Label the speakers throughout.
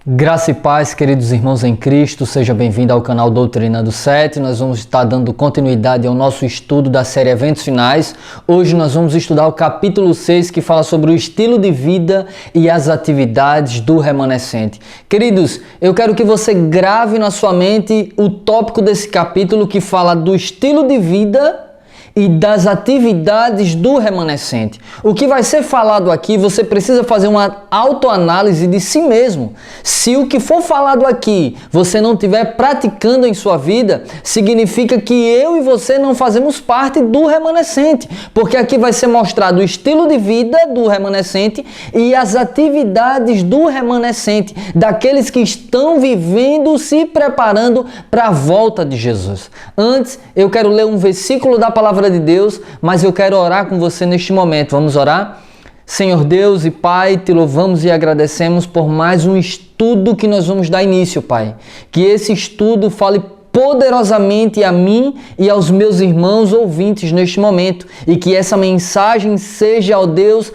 Speaker 1: Graça e paz, queridos irmãos em Cristo, seja bem-vindo ao canal Doutrinando 7. Nós vamos estar dando continuidade ao nosso estudo da série Eventos Finais. Hoje nós vamos estudar o capítulo 6, que fala sobre o estilo de vida e as atividades do remanescente. Queridos, eu quero que você grave na sua mente o tópico desse capítulo que fala do estilo de vida e das atividades do remanescente. O que vai ser falado aqui, você precisa fazer uma autoanálise de si mesmo. Se o que for falado aqui você não estiver praticando em sua vida, significa que eu e você não fazemos parte do remanescente, porque aqui vai ser mostrado o estilo de vida do remanescente e as atividades do remanescente, daqueles que estão vivendo, se preparando para a volta de Jesus. Antes, eu quero ler um versículo da palavra de Deus, mas eu quero orar com você neste momento. Vamos orar? Senhor Deus e Pai, te louvamos e agradecemos por mais um estudo que nós vamos dar início, Pai. Que esse estudo fale poderosamente a mim e aos meus irmãos ouvintes neste momento, e que essa mensagem seja, ó Deus,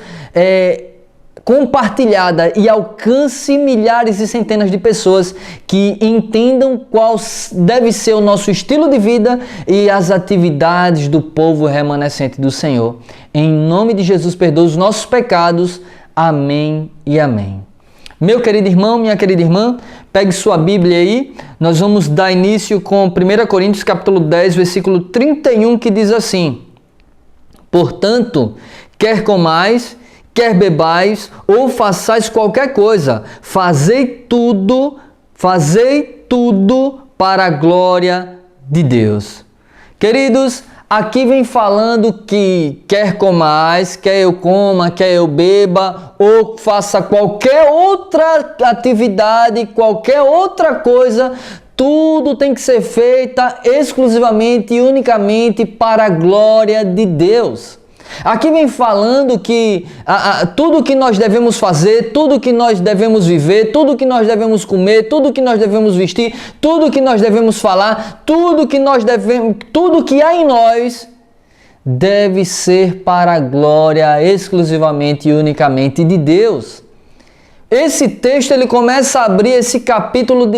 Speaker 1: compartilhada e alcance milhares e centenas de pessoas que entendam qual deve ser o nosso estilo de vida e as atividades do povo remanescente do Senhor. Em nome de Jesus, perdoa os nossos pecados. Amém e amém. Meu querido irmão, minha querida irmã, pegue sua Bíblia aí. Nós vamos dar início com 1 Coríntios capítulo 10, versículo 31, que diz assim: Portanto, quer comais, quer bebais ou façais qualquer coisa, fazei tudo para a glória de Deus. Queridos, aqui vem falando que quer comais, quer eu coma, quer eu beba, ou faça qualquer outra atividade, qualquer outra coisa, tudo tem que ser feita exclusivamente e unicamente para a glória de Deus. Aqui vem falando que tudo que nós devemos fazer, tudo que nós devemos viver, tudo que nós devemos comer, tudo que nós devemos vestir, tudo que nós devemos falar, tudo que há em nós deve ser para a glória exclusivamente e unicamente de Deus. Esse texto ele começa a abrir esse capítulo,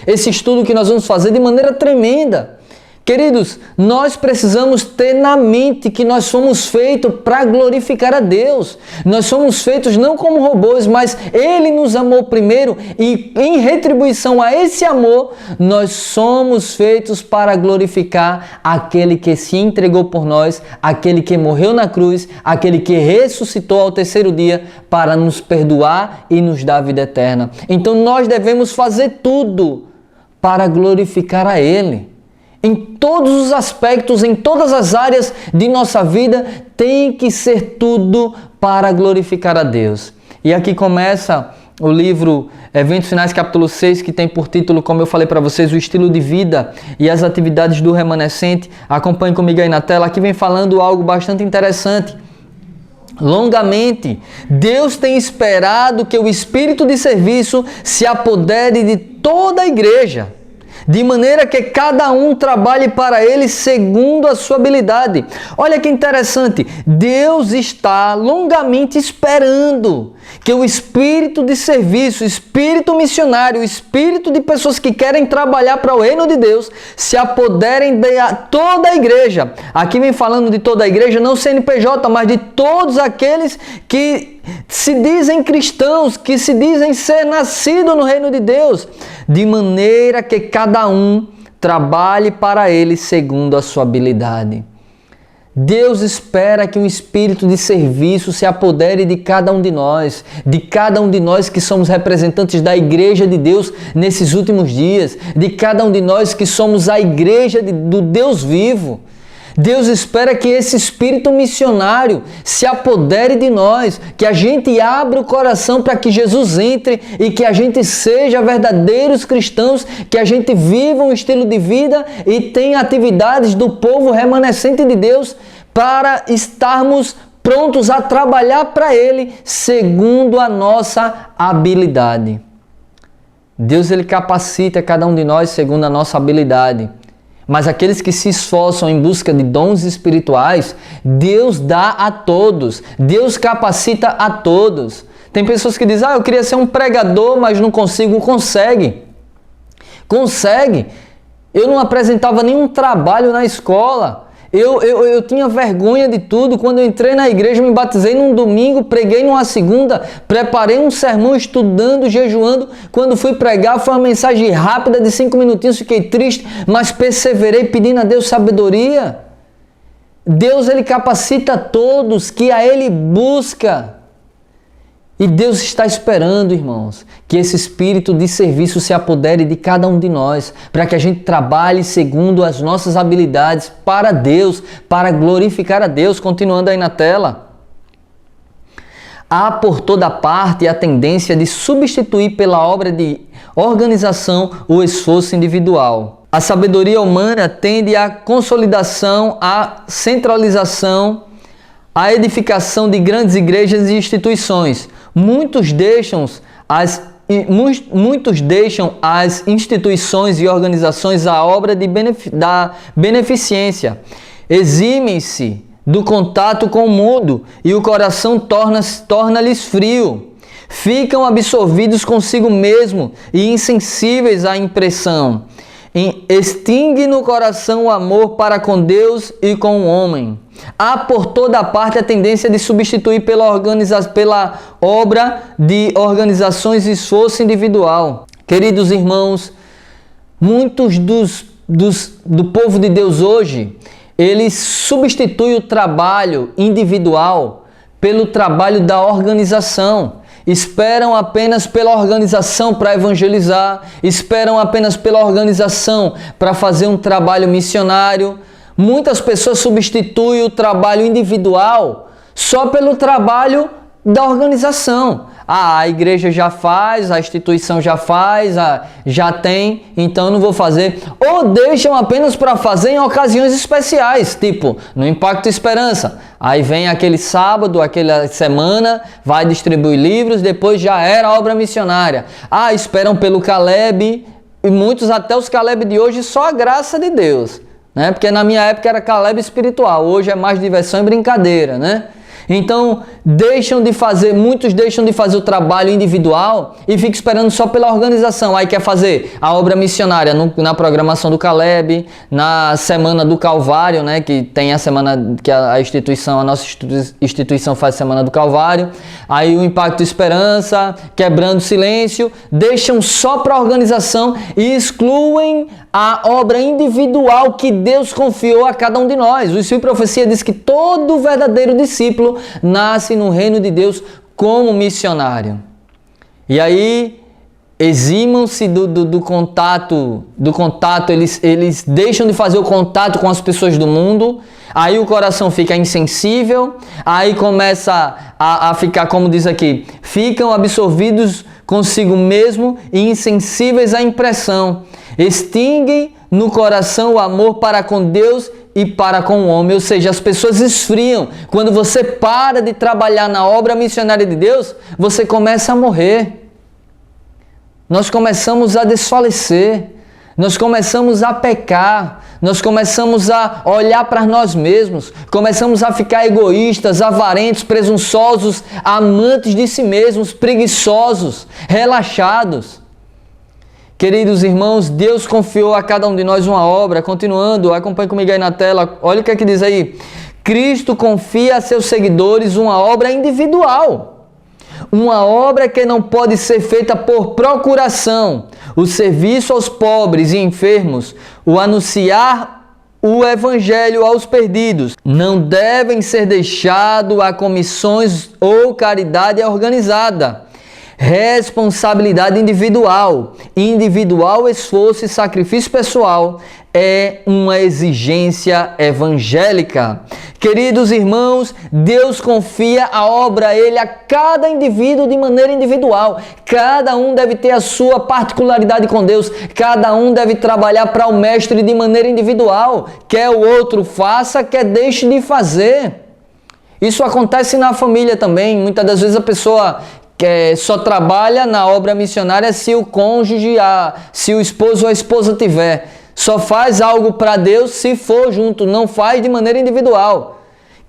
Speaker 1: esse estudo que nós vamos fazer de maneira tremenda. Queridos, nós precisamos ter na mente que nós fomos feitos para glorificar a Deus. Nós somos feitos não como robôs, mas Ele nos amou primeiro e em retribuição a esse amor, nós somos feitos para glorificar aquele que se entregou por nós, aquele que morreu na cruz, aquele que ressuscitou ao terceiro dia para nos perdoar e nos dar a vida eterna. Então nós devemos fazer tudo para glorificar a Ele. Em todos os aspectos, em todas as áreas de nossa vida, tem que ser tudo para glorificar a Deus. E aqui começa o livro Eventos Finais, capítulo 6, que tem por título, como eu falei para vocês, o estilo de vida e as atividades do remanescente. Acompanhe comigo aí na tela. Aqui vem falando algo bastante interessante. Longamente, Deus tem esperado que o espírito de serviço se apodere de toda a igreja, de maneira que cada um trabalhe para Ele segundo a sua habilidade. Olha que interessante, Deus está longamente esperando que o espírito de serviço, o espírito missionário, o espírito de pessoas que querem trabalhar para o reino de Deus se apoderem de toda a igreja. Aqui vem falando de toda a igreja, não CNPJ, mas de todos aqueles que se dizem cristãos, que se dizem ser nascidos no reino de Deus, de maneira que cada um trabalhe para Ele segundo a sua habilidade. Deus espera que um espírito de serviço se apodere de cada um de nós que somos representantes da igreja de Deus nesses últimos dias, de cada um de nós que somos a igreja do Deus vivo. Deus espera que esse espírito missionário se apodere de nós, que a gente abra o coração para que Jesus entre e que a gente seja verdadeiros cristãos, que a gente viva um estilo de vida e tenha atividades do povo remanescente de Deus para estarmos prontos a trabalhar para Ele segundo a nossa habilidade. Deus ele capacita cada um de nós segundo a nossa habilidade. Mas aqueles que se esforçam em busca de dons espirituais, Deus dá a todos, Deus capacita a todos. Tem pessoas que dizem, eu queria ser um pregador, mas não consigo. Consegue. Consegue. Eu não apresentava nenhum trabalho na escola. Eu tinha vergonha de tudo. Quando eu entrei na igreja, me batizei num domingo, preguei numa segunda, preparei um sermão estudando, jejuando. Quando fui pregar, foi uma mensagem rápida de 5 minutinhos, fiquei triste, mas perseverei pedindo a Deus sabedoria. Deus, Ele capacita todos que a Ele busca. E Deus está esperando, irmãos, que esse espírito de serviço se apodere de cada um de nós, para que a gente trabalhe segundo as nossas habilidades para Deus, para glorificar a Deus. Continuando aí na tela. Há por toda parte a tendência de substituir pela obra de organização o esforço individual. A sabedoria humana tende à consolidação, à centralização, à edificação de grandes igrejas e instituições. Muitos deixam as instituições e organizações à obra da beneficência. Eximem-se do contato com o mundo e o coração torna-lhes frio. Ficam absorvidos consigo mesmo e insensíveis à impressão. Extingue no coração o amor para com Deus e com o homem. Há por toda parte a tendência de substituir pela obra de organizações e esforço individual. Queridos irmãos, muitos do povo de Deus hoje, eles substituem o trabalho individual pelo trabalho da organização. Esperam apenas pela organização para evangelizar, esperam apenas pela organização para fazer um trabalho missionário. Muitas pessoas substituem o trabalho individual só pelo trabalho da organização. A igreja já faz, a instituição já faz, já tem, então eu não vou fazer. Ou deixam apenas para fazer em ocasiões especiais, tipo no Impacto Esperança. Aí vem aquele sábado, aquela semana, vai distribuir livros, depois já era a obra missionária. Esperam pelo Caleb, e muitos até os Caleb de hoje, só a graça de Deus, né? Porque na minha época era Caleb espiritual, hoje é mais diversão e brincadeira, né? Então, muitos deixam de fazer o trabalho individual e ficam esperando só pela organização. Aí quer fazer a obra missionária na programação do Caleb, na Semana do Calvário, né? Que tem a semana que a nossa instituição faz a Semana do Calvário. Aí o Impacto Esperança, Quebrando Silêncio, deixam só para a organização e excluem a obra individual que Deus confiou a cada um de nós. O Espírito de Profecia diz que todo verdadeiro discípulo nasce no reino de Deus como missionário. E aí eximam-se do contato, eles deixam de fazer o contato com as pessoas do mundo, aí o coração fica insensível, aí começa a ficar, como diz aqui, ficam absorvidos consigo mesmo e insensíveis à impressão. Extinguem no coração o amor para com Deus e para com o homem, ou seja, as pessoas esfriam. Quando você para de trabalhar na obra missionária de Deus, você começa a morrer. Nós começamos a desfalecer, nós começamos a pecar, nós começamos a olhar para nós mesmos, começamos a ficar egoístas, avarentos, presunçosos, amantes de si mesmos, preguiçosos, relaxados. Queridos irmãos, Deus confiou a cada um de nós uma obra. Continuando, acompanhe comigo aí na tela. Olha o que é que diz aí. Cristo confia a seus seguidores uma obra individual. Uma obra que não pode ser feita por procuração. O serviço aos pobres e enfermos. O anunciar o evangelho aos perdidos. Não devem ser deixados a comissões ou caridade organizada. Responsabilidade individual, esforço e sacrifício pessoal é uma exigência evangélica. Queridos irmãos, Deus confia a obra a Ele a cada indivíduo de maneira individual. Cada um deve ter a sua particularidade com Deus. Cada um deve trabalhar para o Mestre de maneira individual. Quer o outro faça, quer deixe de fazer. Isso acontece na família também. Muitas das vezes a pessoa só trabalha na obra missionária se o cônjuge, se o esposo ou a esposa tiver. Só faz algo para Deus se for junto, não faz de maneira individual.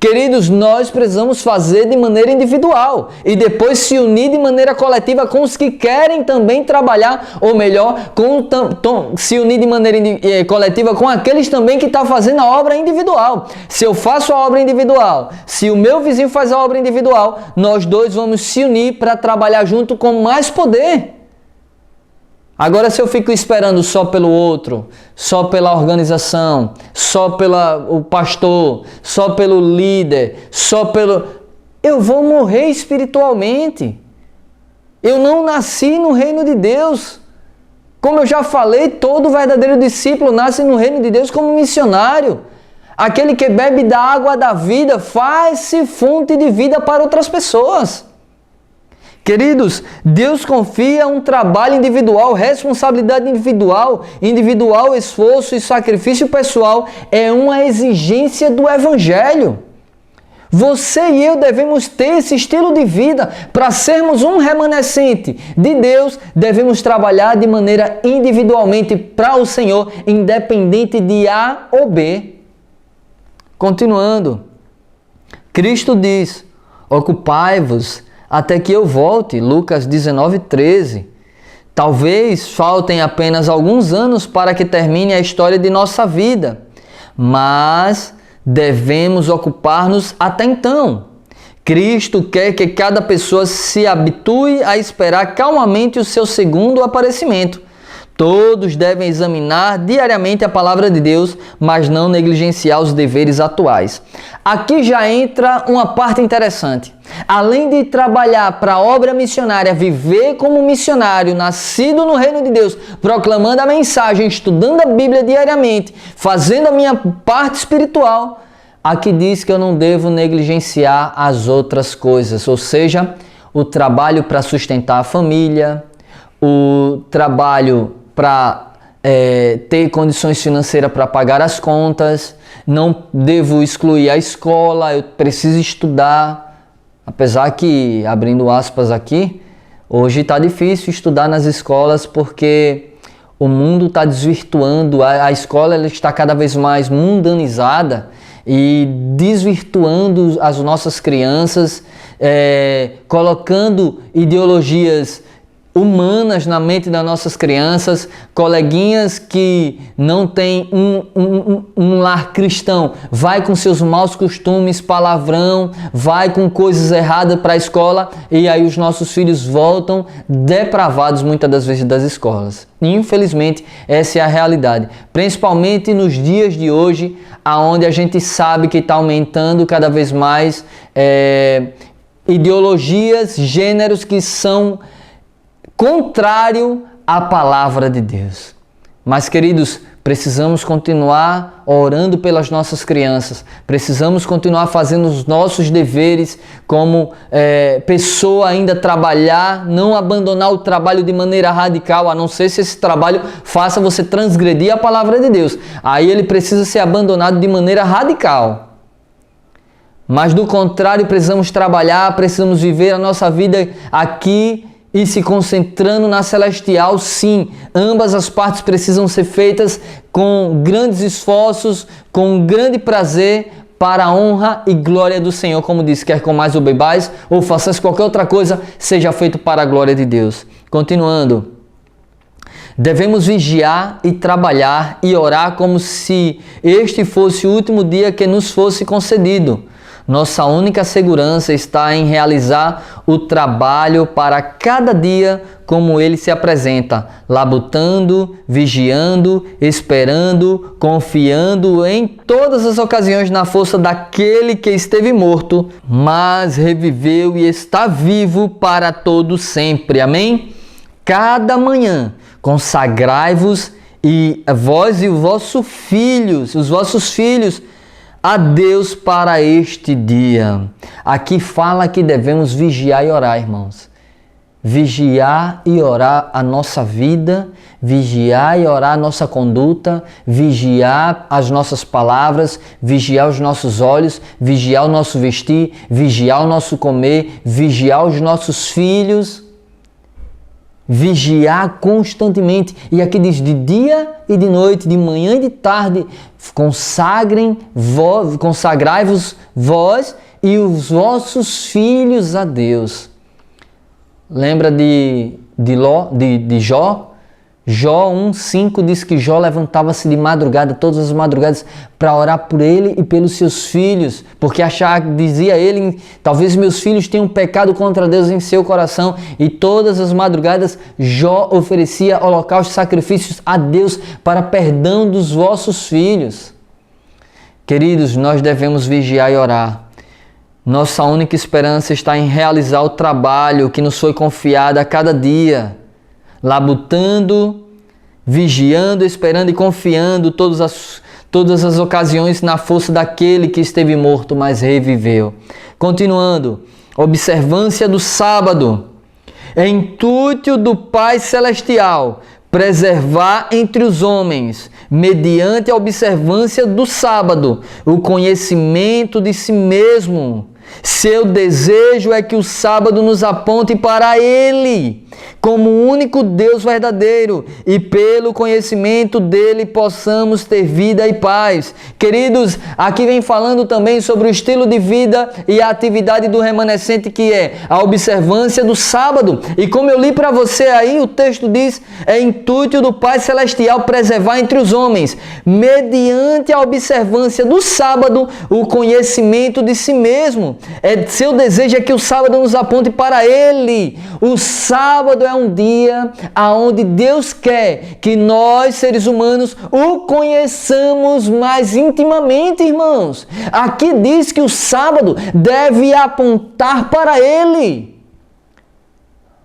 Speaker 1: Queridos, nós precisamos fazer de maneira individual e depois se unir de maneira coletiva com os que querem também trabalhar, ou melhor, se unir de maneira coletiva com aqueles também que estão fazendo a obra individual. Se eu faço a obra individual, se o meu vizinho faz a obra individual, nós dois vamos se unir para trabalhar junto com mais poder. Agora, se eu fico esperando só pelo outro, só pela organização, só pelo pastor, só pelo líder, eu vou morrer espiritualmente. Eu não nasci no reino de Deus. Como eu já falei, todo verdadeiro discípulo nasce no reino de Deus como missionário. Aquele que bebe da água da vida faz-se fonte de vida para outras pessoas. Queridos, Deus confia um trabalho individual, responsabilidade individual, esforço e sacrifício pessoal é uma exigência do Evangelho. Você e eu devemos ter esse estilo de vida. Para sermos um remanescente de Deus, devemos trabalhar de maneira individualmente para o Senhor, independente de A ou B. Continuando, Cristo diz: ocupai-vos até que eu volte, Lucas 19:13. Talvez faltem apenas alguns anos para que termine a história de nossa vida, mas devemos ocupar-nos até então. Cristo quer que cada pessoa se habitue a esperar calmamente o seu segundo aparecimento. Todos devem examinar diariamente a palavra de Deus, mas não negligenciar os deveres atuais. Aqui já entra uma parte interessante. Além de trabalhar para a obra missionária, viver como missionário, nascido no reino de Deus, proclamando a mensagem, estudando a Bíblia diariamente, fazendo a minha parte espiritual, aqui diz que eu não devo negligenciar as outras coisas, ou seja, o trabalho para sustentar a família, o trabalho para ter condições financeiras para pagar as contas, não devo excluir a escola, eu preciso estudar, apesar que, abrindo aspas aqui, hoje está difícil estudar nas escolas porque o mundo está desvirtuando, a escola ela está cada vez mais mundanizada e desvirtuando as nossas crianças, colocando ideologias humanas na mente das nossas crianças, coleguinhas que não têm um lar cristão, vai com seus maus costumes, palavrão, vai com coisas erradas para a escola e aí os nossos filhos voltam depravados muitas das vezes das escolas. E, infelizmente, essa é a realidade, principalmente nos dias de hoje, aonde a gente sabe que está aumentando cada vez mais ideologias, gêneros que são contrário à palavra de Deus. Mas, queridos, precisamos continuar orando pelas nossas crianças, precisamos continuar fazendo os nossos deveres como pessoa, ainda trabalhar, não abandonar o trabalho de maneira radical, a não ser se esse trabalho faça você transgredir a palavra de Deus. Aí ele precisa ser abandonado de maneira radical. Mas do contrário, precisamos trabalhar, precisamos viver a nossa vida aqui e se concentrando na celestial. Sim, ambas as partes precisam ser feitas com grandes esforços, com grande prazer, para a honra e glória do Senhor. Como diz, quer comais ou bebais, ou façais qualquer outra coisa, seja feito para a glória de Deus. Continuando, devemos vigiar e trabalhar e orar como se este fosse o último dia que nos fosse concedido. Nossa única segurança está em realizar o trabalho para cada dia como ele se apresenta, labutando, vigiando, esperando, confiando em todas as ocasiões na força daquele que esteve morto, mas reviveu e está vivo para todo sempre. Amém? Cada manhã consagrai-vos e vós e os vossos filhos, a Deus para este dia. Aqui fala que devemos vigiar e orar, irmãos. Vigiar e orar a nossa vida, vigiar e orar a nossa conduta, vigiar as nossas palavras, vigiar os nossos olhos, vigiar o nosso vestir, vigiar o nosso comer, vigiar os nossos filhos. Vigiar constantemente. E aqui diz de dia e de noite, de manhã e de tarde, consagrai-vos vós e os vossos filhos a Deus. Lembra de Jó? Jó 1,5 diz que Jó levantava-se de madrugada, todas as madrugadas, para orar por ele e pelos seus filhos, porque dizia ele, talvez meus filhos tenham pecado contra Deus em seu coração, e todas as madrugadas Jó oferecia holocaustos, sacrifícios a Deus para perdão dos vossos filhos. Queridos, nós devemos vigiar e orar. Nossa única esperança está em realizar o trabalho que nos foi confiado a cada dia, labutando, vigiando, esperando e confiando todas as ocasiões na força daquele que esteve morto, mas reviveu. Continuando, observância do sábado. É intuito do Pai Celestial preservar entre os homens, mediante a observância do sábado, o conhecimento de si mesmo. Seu desejo é que o sábado nos aponte para Ele, como o único Deus verdadeiro, e pelo conhecimento dele possamos ter vida e paz. Queridos, aqui vem falando também sobre o estilo de vida e a atividade do remanescente, que é a observância do sábado. E como eu li para você aí, o texto diz, é intuito do Pai Celestial preservar entre os homens, mediante a observância do sábado, o conhecimento de si mesmo. Seu desejo é que o sábado nos aponte para Ele. O sábado é um dia aonde Deus quer que nós, seres humanos, o conheçamos mais intimamente, irmãos. Aqui diz que o sábado deve apontar para Ele.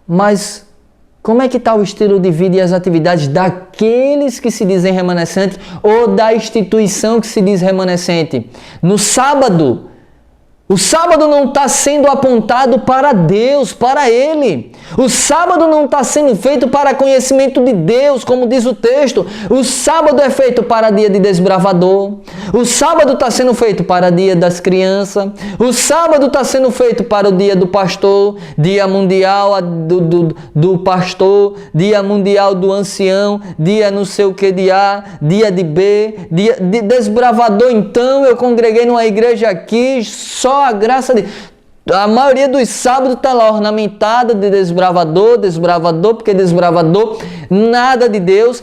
Speaker 1: Mas como é que está o estilo de vida e as atividades daqueles que se dizem remanescentes ou da instituição que se diz remanescente? No sábado, o sábado não está sendo apontado para Deus, para Ele. O sábado não está sendo feito para conhecimento de Deus, como diz o texto. O sábado é feito para dia de desbravador. O sábado está sendo feito para dia das crianças. O sábado está sendo feito para o dia do pastor, dia mundial do pastor, dia mundial do ancião, dia não sei o que de A, dia de B, dia de desbravador. Então eu congreguei numa igreja aqui, só a graça de... A maioria dos sábados está lá ornamentada de desbravador, porque desbravador, nada de Deus.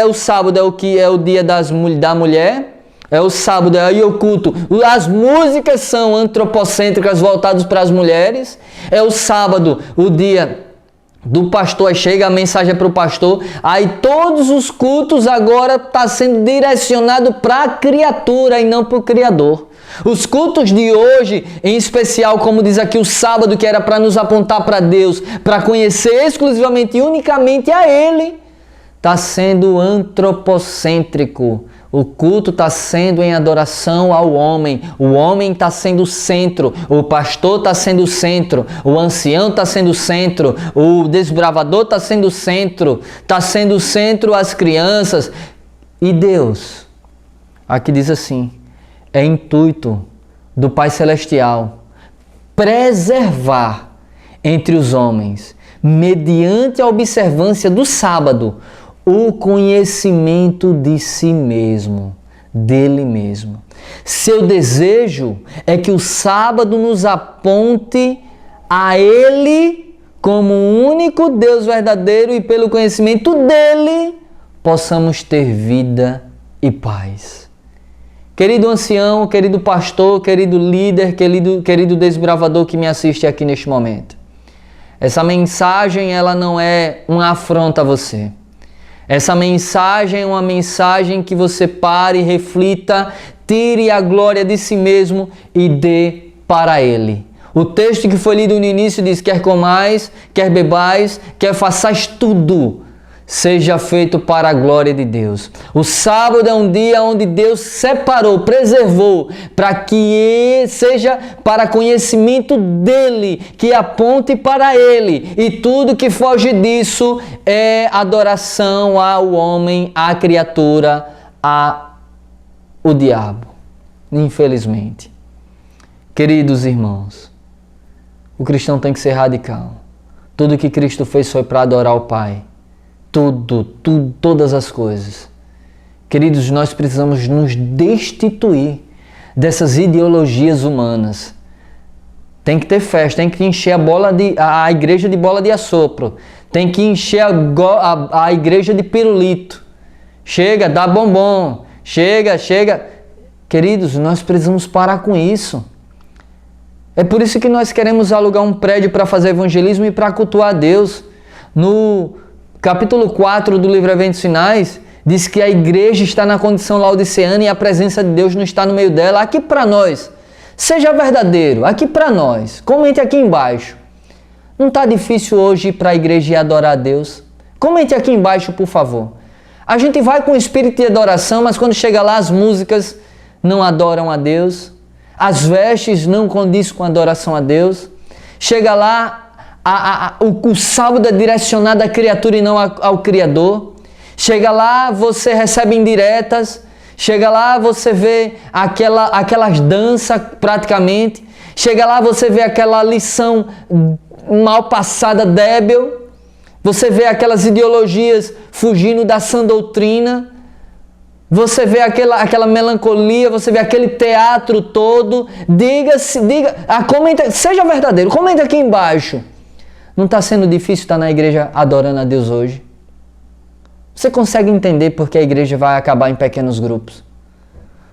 Speaker 1: O sábado é o dia da mulher, é o sábado, é o culto. As músicas são antropocêntricas, voltadas para as mulheres. É o sábado, o dia do pastor, aí chega a mensagem para o pastor, aí todos os cultos agora estão sendo direcionados para a criatura e não para o Criador. Os cultos de hoje, em especial, como diz aqui, o sábado, que era para nos apontar para Deus, para conhecer exclusivamente e unicamente a Ele, está sendo antropocêntrico. O culto está sendo em adoração ao homem. O homem está sendo o centro. O pastor está sendo o centro. O ancião está sendo o centro. O desbravador está sendo o centro. Está sendo o centro as crianças. E Deus, aqui diz assim, é intuito do Pai Celestial preservar entre os homens, mediante a observância do sábado, o conhecimento de si mesmo, dele mesmo. Seu desejo é que o sábado nos aponte a Ele como o único Deus verdadeiro, e pelo conhecimento dele possamos ter vida e paz. Querido ancião, querido pastor, querido líder, querido desbravador que me assiste aqui neste momento, essa mensagem ela não é uma afronta a você. Essa mensagem é uma mensagem que você pare, reflita, tire a glória de si mesmo e dê para Ele. O texto que foi lido no início diz: quer comais, quer bebais, quer façais tudo, seja feito para a glória de Deus. O sábado é um dia onde Deus separou, preservou, para que seja para conhecimento dEle, que aponte para Ele. E tudo que foge disso é adoração ao homem, à criatura, ao diabo. Infelizmente. Queridos irmãos, o cristão tem que ser radical. Tudo que Cristo fez foi para adorar o Pai. Tudo, todas as coisas. Queridos, nós precisamos nos destituir dessas ideologias humanas. Tem que ter festa, tem que encher a igreja de bola de assopro. Tem que encher a igreja de pirulito. Chega, dá bombom. Chega. Queridos, nós precisamos parar com isso. É por isso que nós queremos alugar um prédio para fazer evangelismo e para cultuar a Deus. No capítulo 4 do livro Eventos Finais, diz que a igreja está na condição laodiceana e a presença de Deus não está no meio dela. Aqui para nós, seja verdadeiro, aqui para nós. Comente aqui embaixo. Não está difícil hoje ir para a igreja e adorar a Deus? Comente aqui embaixo, por favor. A gente vai com o espírito de adoração, mas quando chega lá as músicas não adoram a Deus. As vestes não condizem com a adoração a Deus. Chega lá, o sábado é direcionado à criatura e não ao Criador. Chega lá, você recebe indiretas. Chega lá, você vê aquelas danças praticamente. Chega lá, você vê aquela lição mal passada débil. Você vê aquelas ideologias fugindo da sã doutrina. Você vê aquela melancolia, você vê aquele teatro todo. Comenta, seja verdadeiro, comenta aqui embaixo. Não está sendo difícil estar na igreja adorando a Deus hoje? Você consegue entender por que a igreja vai acabar em pequenos grupos?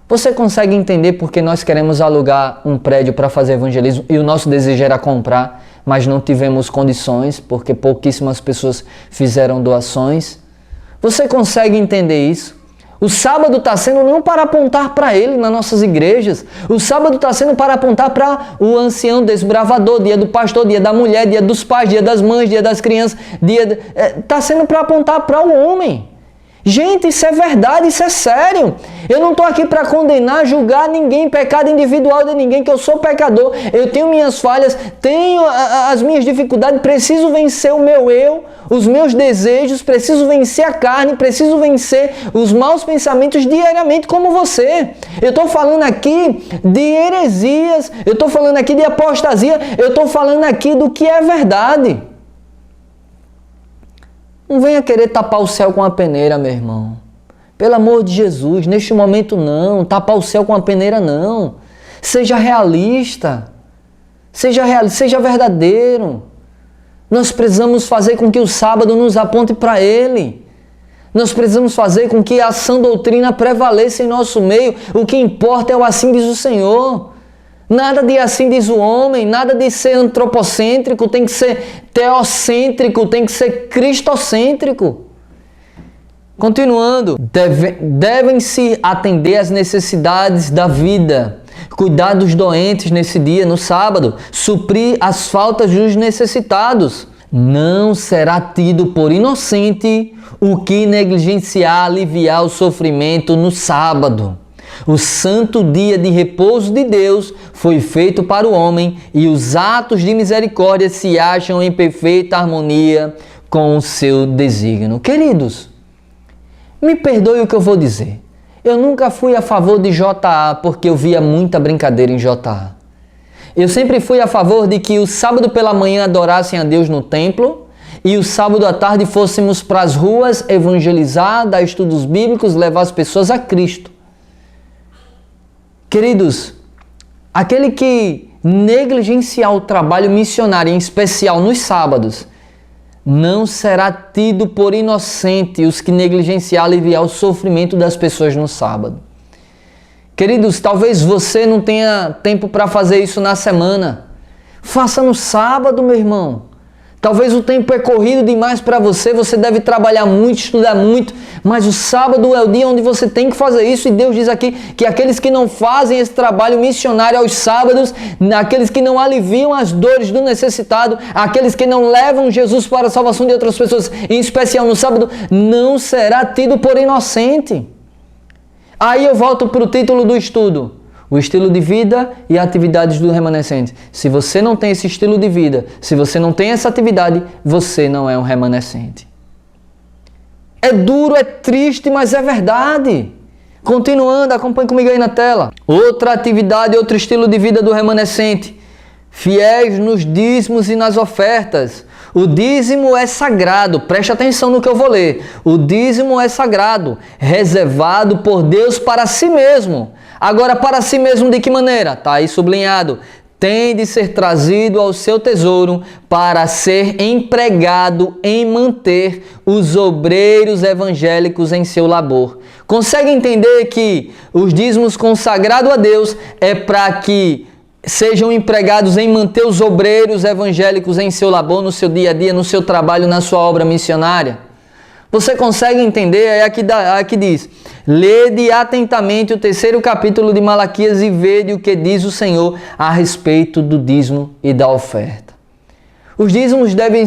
Speaker 1: Você consegue entender por que nós queremos alugar um prédio para fazer evangelismo e o nosso desejo era comprar, mas não tivemos condições porque pouquíssimas pessoas fizeram doações? Você consegue entender isso? O sábado está sendo não para apontar para ele nas nossas igrejas. O sábado está sendo para apontar para o ancião desbravador, dia do pastor, dia da mulher, dia dos pais, dia das mães, dia das crianças. Está sendo para apontar para o homem. Gente, isso é verdade, isso é sério. Eu não estou aqui para condenar, julgar ninguém, pecado individual de ninguém, que eu sou pecador, eu tenho minhas falhas, tenho as minhas dificuldades, preciso vencer o meu eu, os meus desejos, preciso vencer a carne, preciso vencer os maus pensamentos diariamente como você. Eu estou falando aqui de heresias, eu estou falando aqui de apostasia, eu estou falando aqui do que é verdade. Não venha querer tapar o céu com a peneira, meu irmão. Pelo amor de Jesus, neste momento não. Tapar o céu com a peneira não. Seja realista. Seja verdadeiro. Nós precisamos fazer com que o sábado nos aponte para Ele. Nós precisamos fazer com que a sã doutrina prevaleça em nosso meio. O que importa é o assim diz o Senhor. Nada de assim diz o homem, nada de ser antropocêntrico, tem que ser teocêntrico, tem que ser cristocêntrico. Continuando, devem-se atender às necessidades da vida, cuidar dos doentes nesse dia, no sábado, suprir as faltas dos necessitados. Não será tido por inocente o que negligenciar, aliviar o sofrimento no sábado. O santo dia de repouso de Deus foi feito para o homem e os atos de misericórdia se acham em perfeita harmonia com o seu desígnio. Queridos, me perdoe o que eu vou dizer. Eu nunca fui a favor de JA porque eu via muita brincadeira em JA. Eu sempre fui a favor de que o sábado pela manhã adorassem a Deus no templo e o sábado à tarde fôssemos para as ruas evangelizar, dar estudos bíblicos, levar as pessoas a Cristo. Queridos, aquele que negligenciar o trabalho missionário, em especial nos sábados, não será tido por inocente os que negligenciar aliviar o sofrimento das pessoas no sábado. Queridos, talvez você não tenha tempo para fazer isso na semana. Faça no sábado, meu irmão. Talvez o tempo é corrido demais para você, você deve trabalhar muito, estudar muito, mas o sábado é o dia onde você tem que fazer isso e Deus diz aqui que aqueles que não fazem esse trabalho missionário aos sábados, aqueles que não aliviam as dores do necessitado, aqueles que não levam Jesus para a salvação de outras pessoas, em especial no sábado, não será tido por inocente. Aí eu volto para o título do estudo. O estilo de vida e atividades do remanescente. Se você não tem esse estilo de vida, se você não tem essa atividade, você não é um remanescente. É duro, é triste, mas é verdade. Continuando, acompanhe comigo aí na tela. Outra atividade, outro estilo de vida do remanescente. Fiéis nos dízimos e nas ofertas. O dízimo é sagrado, preste atenção no que eu vou ler. O dízimo é sagrado, reservado por Deus para si mesmo. Agora, para si mesmo de que maneira? Está aí sublinhado. Tem de ser trazido ao seu tesouro para ser empregado em manter os obreiros evangélicos em seu labor. Consegue entender que os dízimos consagrados a Deus é para que sejam empregados em manter os obreiros evangélicos em seu labor, no seu dia a dia, no seu trabalho, na sua obra missionária? Você consegue entender? É aqui diz: lede atentamente o 3º capítulo de Malaquias e vede o que diz o Senhor a respeito do dízimo e da oferta. Os dízimos devem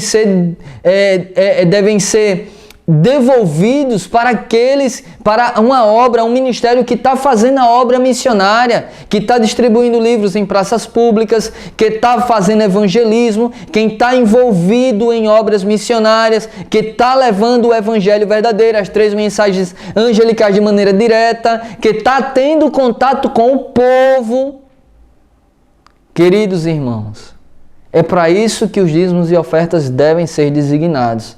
Speaker 1: ser devolvidos para uma obra, um ministério que está fazendo a obra missionária, que está distribuindo livros em praças públicas, que está fazendo evangelismo, quem está envolvido em obras missionárias, que está levando o evangelho verdadeiro, as 3 mensagens angelicais de maneira direta, que está tendo contato com o povo. Queridos irmãos, é para isso que os dízimos e ofertas devem ser designados.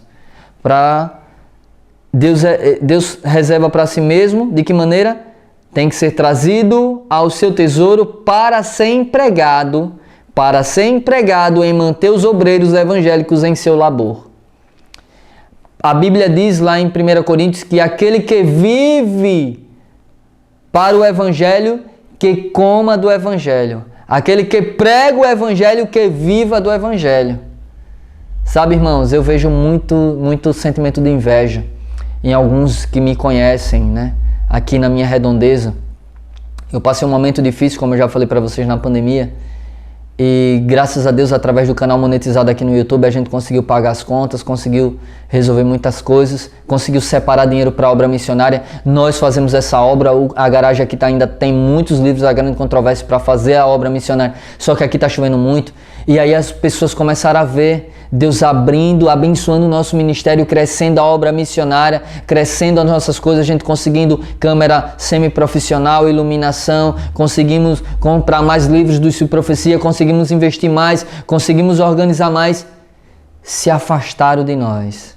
Speaker 1: Deus reserva para si mesmo, de que maneira? Tem que ser trazido ao seu tesouro para ser empregado em manter os obreiros evangélicos em seu labor. A Bíblia diz lá em 1 Coríntios que aquele que vive para o evangelho, que coma do evangelho. Aquele que prega o evangelho, que viva do evangelho. Sabe, irmãos, eu vejo muito sentimento de inveja em alguns que me conhecem, né? Aqui na minha redondeza. Eu passei um momento difícil, como eu já falei para vocês, na pandemia. E graças a Deus, através do canal monetizado aqui no YouTube, a gente conseguiu pagar as contas, conseguiu resolver muitas coisas, conseguiu separar dinheiro para a obra missionária. Nós fazemos essa obra, a garagem aqui ainda tem muitos livros, a grande controvérsia para fazer a obra missionária, só que aqui está chovendo muito. E aí as pessoas começaram a ver Deus abrindo, abençoando o nosso ministério, crescendo a obra missionária, crescendo as nossas coisas, a gente conseguindo câmera semi-profissional, iluminação, conseguimos comprar mais livros do Sul Profecia, conseguimos investir mais, conseguimos organizar mais. Se afastaram de nós.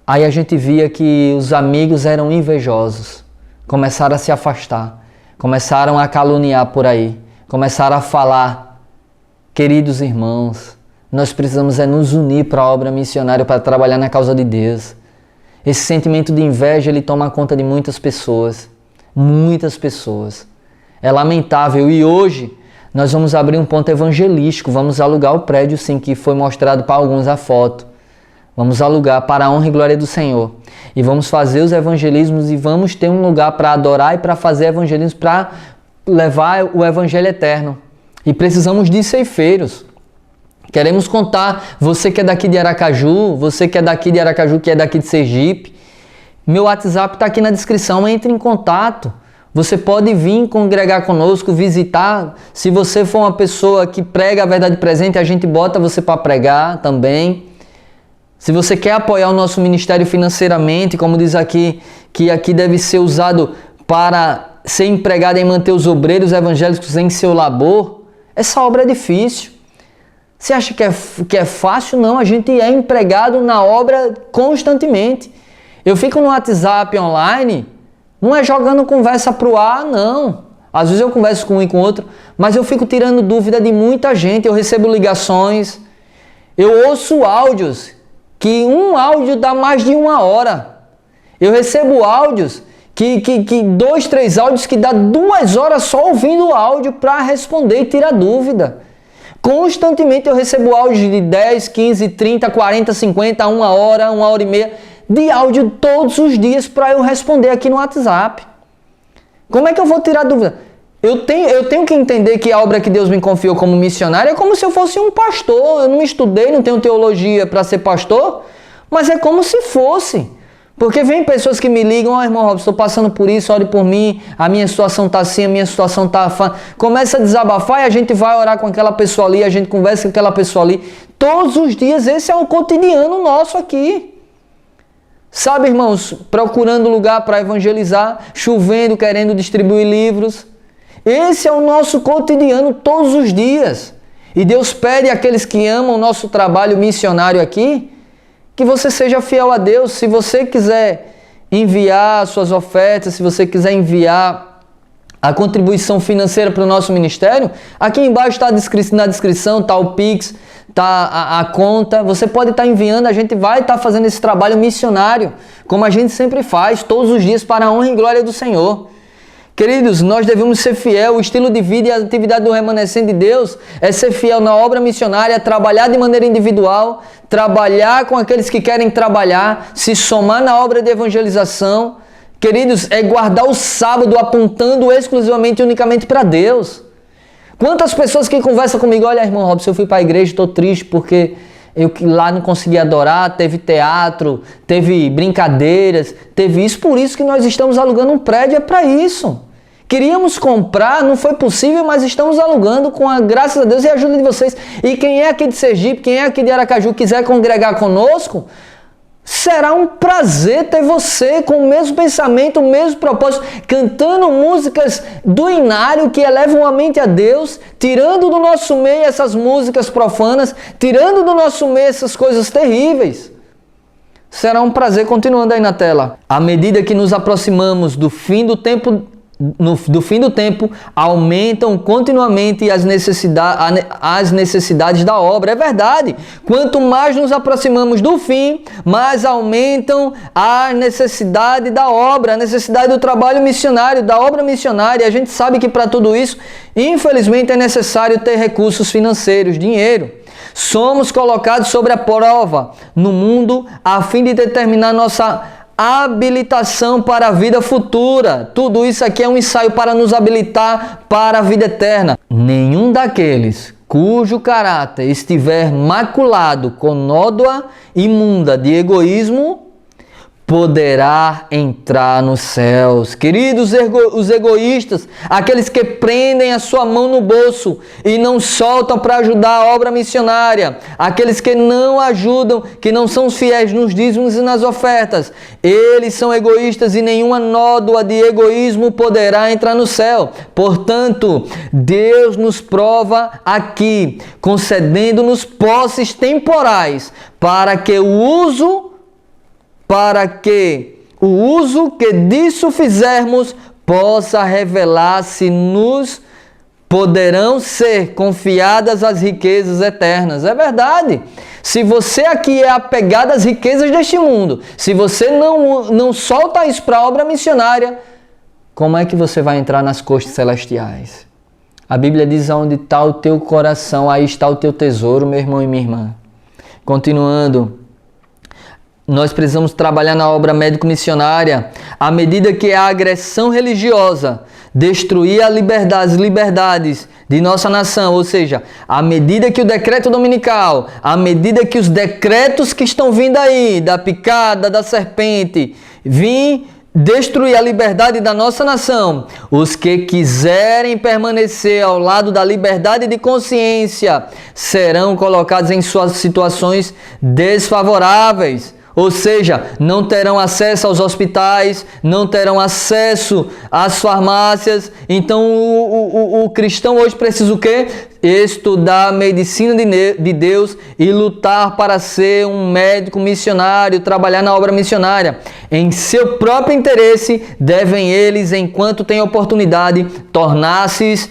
Speaker 1: Aí a gente via que os amigos eram invejosos, começaram a se afastar, começaram a caluniar por aí, começaram a falar. Queridos irmãos, nós precisamos nos unir para a obra missionária, para trabalhar na causa de Deus. Esse sentimento de inveja, ele toma conta de muitas pessoas. Muitas pessoas. É lamentável. E hoje, nós vamos abrir um ponto evangelístico. Vamos alugar o prédio, sim, que foi mostrado para alguns a foto. Vamos alugar para a honra e glória do Senhor. E vamos fazer os evangelismos e vamos ter um lugar para adorar e para fazer evangelismo, para levar o evangelho eterno. E precisamos de ceifeiros. Queremos contar, você que é daqui de Aracaju, que é daqui de Sergipe, meu WhatsApp está aqui na descrição, entre em contato. Você pode vir congregar conosco, visitar. Se você for uma pessoa que prega a verdade presente, a gente bota você para pregar também. Se você quer apoiar o nosso ministério financeiramente, como diz aqui, que aqui deve ser usado para ser empregado em manter os obreiros evangélicos em seu labor, essa obra é difícil. Você acha que é fácil? Não, a gente é empregado na obra constantemente. Eu fico no WhatsApp online, não é jogando conversa pro ar, não. Às vezes eu converso com um e com outro, mas eu fico tirando dúvida de muita gente, eu recebo ligações, eu ouço áudios, que um áudio dá mais de 1 hora. Eu recebo áudios, que 2, 3 áudios que dá 2 horas só ouvindo o áudio para responder e tirar dúvida. Constantemente eu recebo áudios de 10, 15, 30, 40, 50, 1 hora, 1 hora e meia de áudio todos os dias para eu responder aqui no WhatsApp. Como é que eu vou tirar dúvida? Eu tenho que entender que a obra que Deus me confiou como missionário é como se eu fosse um pastor. Eu não estudei, não tenho teologia para ser pastor, mas é como se fosse. Porque vem pessoas que me ligam, irmão Robson, estou passando por isso, ore por mim, a minha situação está assim, a minha situação está... Começa a desabafar e a gente vai orar com aquela pessoa ali, a gente conversa com aquela pessoa ali. Todos os dias, esse é o cotidiano nosso aqui. Sabe, irmãos, procurando lugar para evangelizar, chovendo, querendo distribuir livros. Esse é o nosso cotidiano todos os dias. E Deus pede àqueles que amam o nosso trabalho missionário aqui, que você seja fiel a Deus. Se você quiser enviar suas ofertas, se você quiser enviar a contribuição financeira para o nosso ministério, aqui embaixo está na descrição, está o Pix, está a conta. Você pode estar enviando, a gente vai estar fazendo esse trabalho missionário, como a gente sempre faz, todos os dias, para a honra e glória do Senhor. Queridos, nós devemos ser fiel. O estilo de vida e a atividade do remanescente de Deus é ser fiel na obra missionária, trabalhar de maneira individual, trabalhar com aqueles que querem trabalhar, se somar na obra de evangelização. Queridos, é guardar o sábado apontando exclusivamente e unicamente para Deus. Quantas pessoas que conversam comigo, olha, irmão Robson, eu fui para a igreja, estou triste porque eu lá não consegui adorar, teve teatro, teve brincadeiras, teve isso, por isso que nós estamos alugando um prédio, é para isso. Queríamos comprar, não foi possível, mas estamos alugando com a graça de Deus e a ajuda de vocês. E quem é aqui de Sergipe, quem é aqui de Aracaju, quiser congregar conosco, será um prazer ter você com o mesmo pensamento, o mesmo propósito, cantando músicas do inário que elevam a mente a Deus, tirando do nosso meio essas músicas profanas, tirando do nosso meio essas coisas terríveis. Será um prazer. Continuando aí na tela. À medida que nos aproximamos do fim do tempo, aumentam continuamente as necessidades da obra. É verdade. Quanto mais nos aproximamos do fim, mais aumentam a necessidade da obra, a necessidade do trabalho missionário, da obra missionária. A gente sabe que para tudo isso, infelizmente, é necessário ter recursos financeiros, dinheiro. Somos colocados sobre a prova no mundo a fim de determinar nossa habilitação para a vida futura. Tudo isso aqui é um ensaio para nos habilitar para a vida eterna. Nenhum daqueles cujo caráter estiver maculado com nódoa imunda de egoísmo poderá entrar nos céus. Queridos, os egoístas, aqueles que prendem a sua mão no bolso e não soltam para ajudar a obra missionária, aqueles que não ajudam, que não são fiéis nos dízimos e nas ofertas, eles são egoístas e nenhuma nódoa de egoísmo poderá entrar no céu. Portanto, Deus nos prova aqui, concedendo-nos posses temporais para que o uso que disso fizermos possa revelar se nos poderão ser confiadas as riquezas eternas. É verdade. Se você aqui é apegado às riquezas deste mundo, se você não solta isso para a obra missionária, como é que você vai entrar nas costas celestiais? A Bíblia diz: onde está o teu coração, aí está o teu tesouro, meu irmão e minha irmã. Continuando. Nós precisamos trabalhar na obra médico-missionária à medida que a agressão religiosa destruir as liberdades de nossa nação, ou seja, à medida que o decreto dominical, à medida que os decretos que estão vindo aí, da picada, da serpente, vêm destruir a liberdade da nossa nação, os que quiserem permanecer ao lado da liberdade de consciência serão colocados em suas situações desfavoráveis. Ou seja, não terão acesso aos hospitais, não terão acesso às farmácias. Então o cristão hoje precisa o quê? Estudar a medicina de Deus e lutar para ser um médico missionário, trabalhar na obra missionária. Em seu próprio interesse, devem eles, enquanto têm oportunidade, tornar-se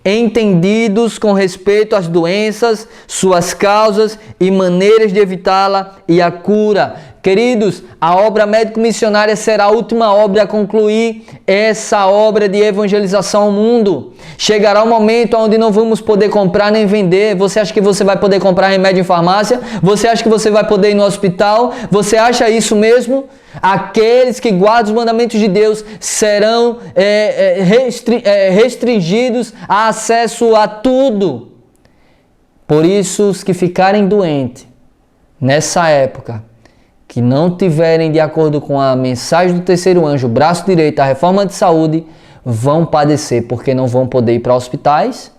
Speaker 1: entendidos com respeito às doenças, suas causas e maneiras de evitá-la e a cura. Queridos, a obra médico-missionária será a última obra a concluir essa obra de evangelização ao mundo. Chegará um momento onde não vamos poder comprar nem vender. Você acha que você vai poder comprar remédio em farmácia? Você acha que você vai poder ir no hospital? Você acha isso mesmo? Aqueles que guardam os mandamentos de Deus serão restringidos a acesso a tudo. Por isso, os que ficarem doentes nessa época, que não tiverem de acordo com a mensagem do terceiro anjo, o braço direito, a reforma de saúde, vão padecer, porque não vão poder ir para hospitais.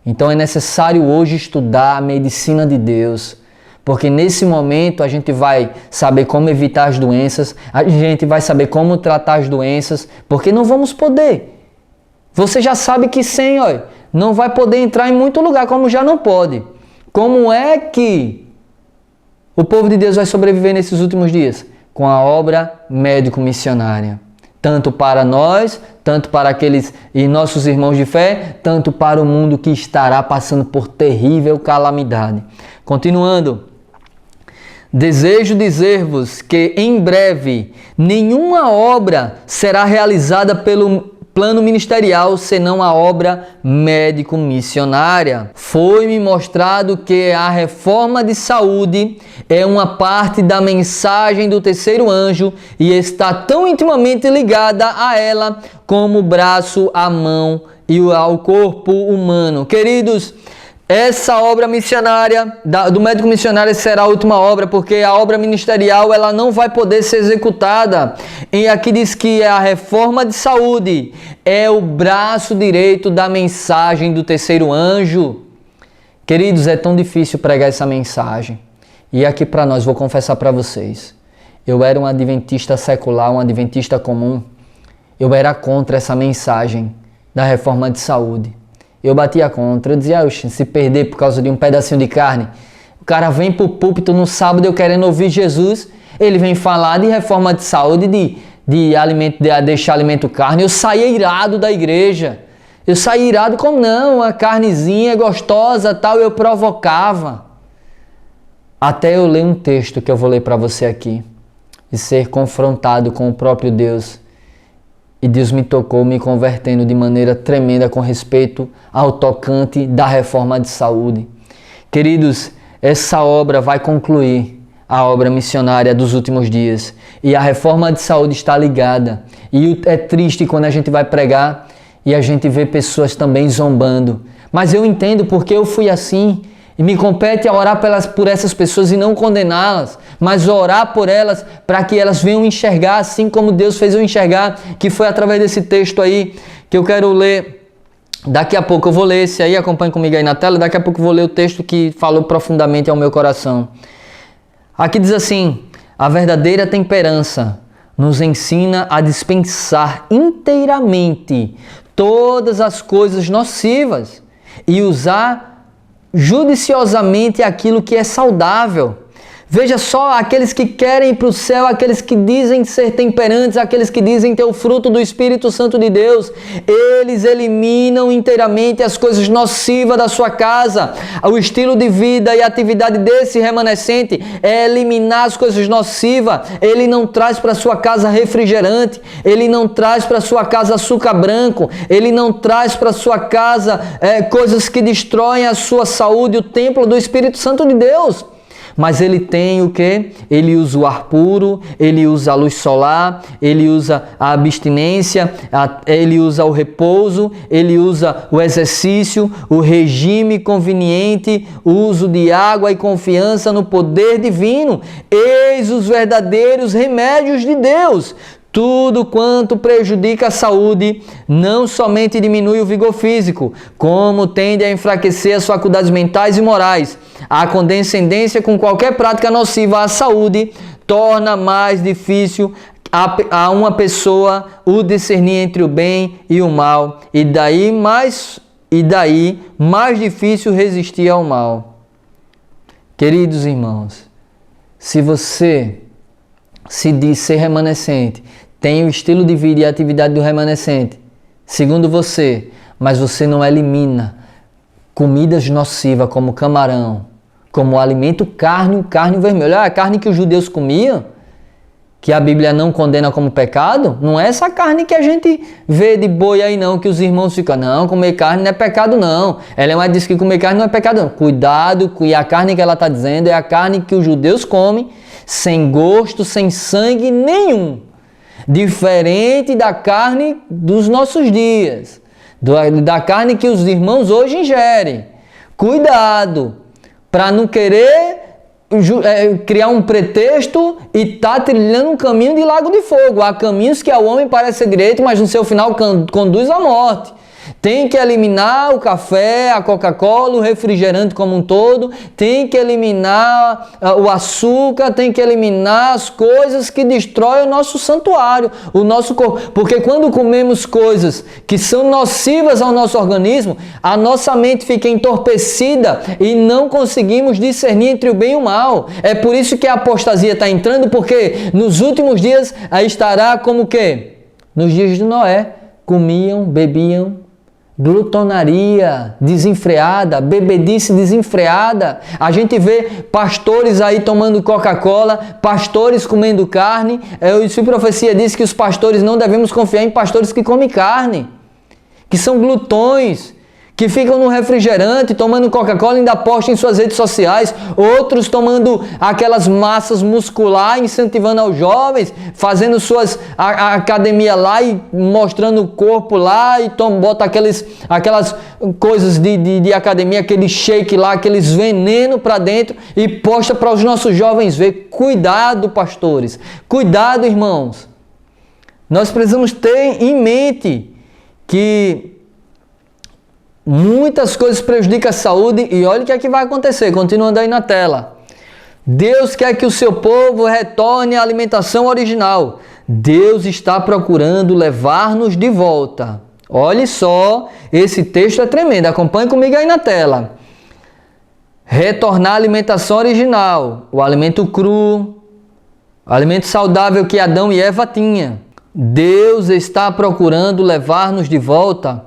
Speaker 1: Então é necessário hoje estudar a medicina de Deus, porque nesse momento a gente vai saber como evitar as doenças, a gente vai saber como tratar as doenças, porque não vamos poder. Você já sabe que sem não vai poder entrar em muito lugar, como já não pode. Como é que o povo de Deus vai sobreviver nesses últimos dias? Com a obra médico-missionária. Tanto para nós, tanto para aqueles e nossos irmãos de fé, tanto para o mundo que estará passando por terrível calamidade. Continuando. Desejo dizer-vos que em breve nenhuma obra será realizada pelo plano ministerial senão a obra médico-missionária. Foi-me mostrado que a reforma de saúde é uma parte da mensagem do terceiro anjo e está tão intimamente ligada a ela como o braço, a mão e ao corpo humano. Queridos, essa obra missionária, do médico missionário, será a última obra, porque a obra ministerial ela não vai poder ser executada. E aqui diz que a reforma de saúde é o braço direito da mensagem do terceiro anjo. Queridos, é tão difícil pregar essa mensagem. E aqui para nós, vou confessar para vocês, eu era um adventista secular, um adventista comum. Eu era contra essa mensagem da reforma de saúde. Eu batia contra, eu dizia, se perder por causa de um pedacinho de carne. O cara vem pro púlpito no sábado, eu querendo ouvir Jesus, ele vem falar de reforma de saúde, de alimento, de deixar alimento carne. Eu saía irado da igreja. Eu saía irado como não, uma carnezinha gostosa, tal, eu provocava. Até eu ler um texto que eu vou ler para você aqui, e ser confrontado com o próprio Deus. E Deus me tocou, me convertendo de maneira tremenda com respeito ao tocante da reforma de saúde. Queridos, essa obra vai concluir a obra missionária dos últimos dias. E a reforma de saúde está ligada. E é triste quando a gente vai pregar e a gente vê pessoas também zombando. Mas eu entendo porque eu fui assim. E me compete a orar por essas pessoas e não condená-las, mas orar por elas para que elas venham enxergar assim como Deus fez eu enxergar, que foi através desse texto aí que eu quero ler. Daqui a pouco eu vou ler esse aí, acompanhe comigo aí na tela, daqui a pouco eu vou ler o texto que falou profundamente ao meu coração. Aqui diz assim, a verdadeira temperança nos ensina a dispensar inteiramente todas as coisas nocivas e usar judiciosamente aquilo que é saudável. Veja só, aqueles que querem ir para o céu, aqueles que dizem ser temperantes, aqueles que dizem ter o fruto do Espírito Santo de Deus, eles eliminam inteiramente as coisas nocivas da sua casa. O estilo de vida e atividade desse remanescente é eliminar as coisas nocivas. Ele não traz para sua casa refrigerante, ele não traz para sua casa açúcar branco, ele não traz para sua casa coisas que destroem a sua saúde, o templo do Espírito Santo de Deus. Mas ele tem o quê? Ele usa o ar puro, ele usa a luz solar, ele usa a abstinência, ele usa o repouso, ele usa o exercício, o regime conveniente, o uso de água e confiança no poder divino. Eis os verdadeiros remédios de Deus. Tudo quanto prejudica a saúde não somente diminui o vigor físico, como tende a enfraquecer as faculdades mentais e morais. A condescendência com qualquer prática nociva à saúde torna mais difícil a uma pessoa o discernir entre o bem e o mal, e daí mais difícil resistir ao mal. Queridos irmãos, se você se diz ser remanescente, tem o estilo de vida e a atividade do remanescente, segundo você, mas você não elimina comidas nocivas como camarão, como alimento carne vermelha, a carne que os judeus comiam, que a Bíblia não condena como pecado, não é essa carne que a gente vê de boi aí não, que os irmãos ficam, não, comer carne não é pecado não. Ela diz que comer carne não é pecado não. Cuidado, e a carne que ela está dizendo é a carne que os judeus comem, sem gosto, sem sangue nenhum. Diferente da carne dos nossos dias, da carne que os irmãos hoje ingerem. Cuidado, para não querer criar um pretexto e tá trilhando um caminho de lago de fogo. Há caminhos que ao homem parece ser direito, mas no seu final conduz à morte. Tem que eliminar o café, a Coca-Cola, o refrigerante como um todo, tem que eliminar o açúcar, tem que eliminar as coisas que destroem o nosso santuário, o nosso corpo. Porque quando comemos coisas que são nocivas ao nosso organismo, a nossa mente fica entorpecida e não conseguimos discernir entre o bem e o mal. É por isso que a apostasia está entrando, porque nos últimos dias aí estará como o quê? Nos dias de Noé, comiam, bebiam, glutonaria desenfreada, bebedice desenfreada. A gente vê pastores aí tomando Coca-Cola, pastores comendo carne. A profecia diz que os pastores não devemos confiar em pastores que comem carne, que são glutões, que ficam no refrigerante, tomando Coca-Cola e ainda postam em suas redes sociais. Outros tomando aquelas massas musculares, incentivando aos jovens, fazendo a academia lá e mostrando o corpo lá e bota aquelas coisas de academia, aquele shake lá, aqueles veneno para dentro e posta para os nossos jovens ver. Cuidado, pastores. Cuidado, irmãos. Nós precisamos ter em mente que muitas coisas prejudicam a saúde e olha o que é que vai acontecer, continuando aí na tela. Deus quer que o seu povo retorne à alimentação original. Deus está procurando levar-nos de volta. Olhe só, esse texto é tremendo, acompanhe comigo aí na tela. Retornar à alimentação original, o alimento cru, o alimento saudável que Adão e Eva tinham. Deus está procurando levar-nos de volta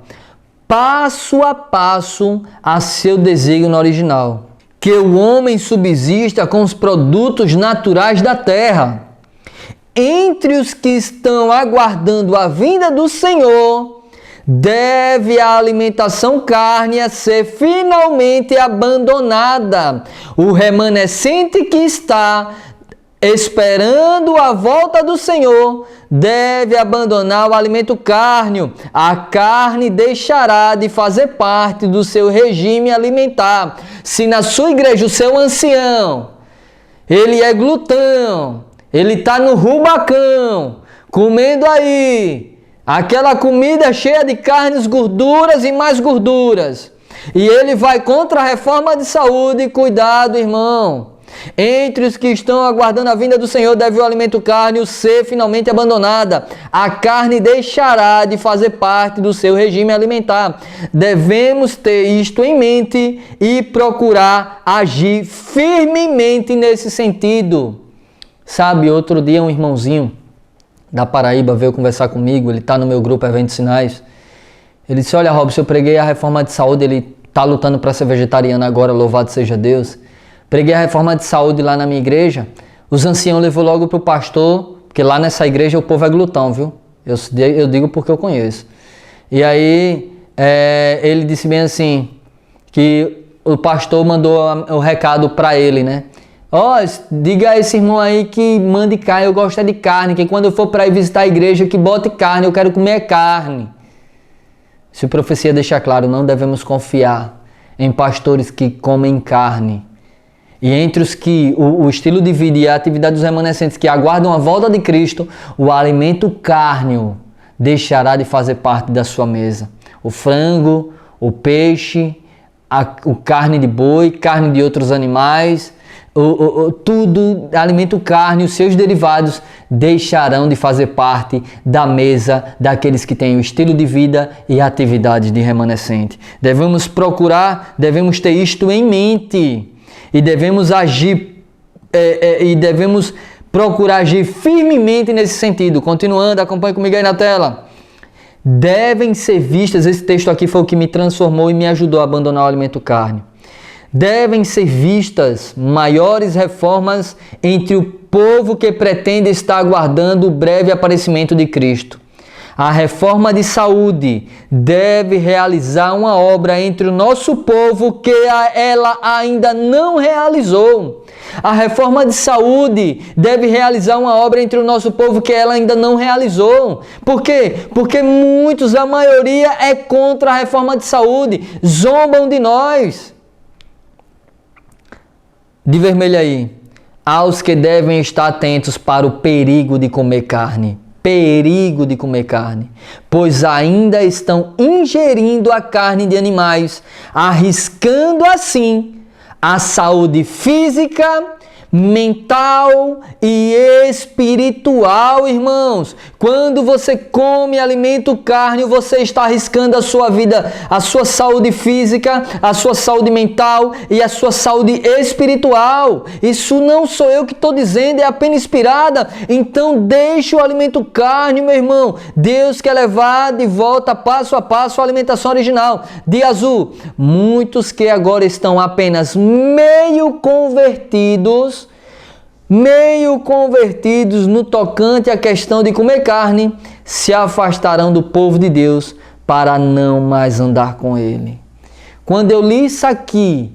Speaker 1: passo a passo a seu desígnio original. Que o homem subsista com os produtos naturais da terra. Entre os que estão aguardando a vinda do Senhor, deve a alimentação cárnea ser finalmente abandonada. O remanescente que está esperando a volta do Senhor deve abandonar o alimento cárneo. A carne deixará de fazer parte do seu regime alimentar. Se na sua igreja o seu ancião, ele é glutão, ele está no rubacão, comendo aí aquela comida cheia de carnes, gorduras e mais gorduras, e ele vai contra a reforma de saúde, cuidado, irmão. Entre os que estão aguardando a vinda do Senhor, deve o alimento cárneo ser finalmente abandonada. A carne deixará de fazer parte do seu regime alimentar. Devemos ter isto em mente e procurar agir firmemente nesse sentido. Sabe, outro dia um irmãozinho da Paraíba veio conversar comigo, ele está no meu grupo Eventos Sinais. Ele disse: olha, Robson, eu preguei a reforma de saúde, ele está lutando para ser vegetariano agora, louvado seja Deus. Preguei a reforma de saúde lá na minha igreja, os anciãos levou logo para o pastor, porque lá nessa igreja o povo é glutão, viu? Eu digo porque eu conheço. E aí ele disse bem assim, que o pastor mandou o recado para ele, né? Ó, diga a esse irmão aí que mande carne, eu gosto de carne, que quando eu for para ir visitar a igreja que bote carne, eu quero comer carne. Se a profecia deixar claro, não devemos confiar em pastores que comem carne. E entre os que o estilo de vida e a atividade dos remanescentes que aguardam a volta de Cristo, o alimento cárneo deixará de fazer parte da sua mesa. O frango, o peixe, o carne de boi, carne de outros animais, tudo, alimento cárneo, os seus derivados deixarão de fazer parte da mesa daqueles que têm o estilo de vida e a atividade de remanescente. Devemos ter isto em mente. E devemos agir, devemos procurar agir firmemente nesse sentido. Continuando, acompanhe comigo aí na tela. Devem ser vistas, esse texto aqui foi o que me transformou e me ajudou a abandonar o alimento carne. Devem ser vistas maiores reformas entre o povo que pretende estar aguardando o breve aparecimento de Cristo. A reforma de saúde deve realizar uma obra entre o nosso povo que ela ainda não realizou. A reforma de saúde deve realizar uma obra entre o nosso povo que ela ainda não realizou. Por quê? Porque muitos, a maioria, é contra a reforma de saúde, zombam de nós. De vermelho aí, aos que devem estar atentos para o perigo de comer carne. perigo de comer carne, pois ainda estão ingerindo a carne de animais, arriscando assim a saúde física, mental e espiritual, irmãos. Quando você come alimento carne, você está arriscando a sua vida, a sua saúde física, a sua saúde mental e a sua saúde espiritual. Isso não sou eu que estou dizendo, é apenas inspirada. Então deixe o alimento carne, meu irmão. Deus quer levar de volta passo a passo a alimentação original. De azul, muitos que agora estão apenas meio convertidos no tocante à questão de comer carne, se afastarão do povo de Deus para não mais andar com ele. Quando eu li isso aqui,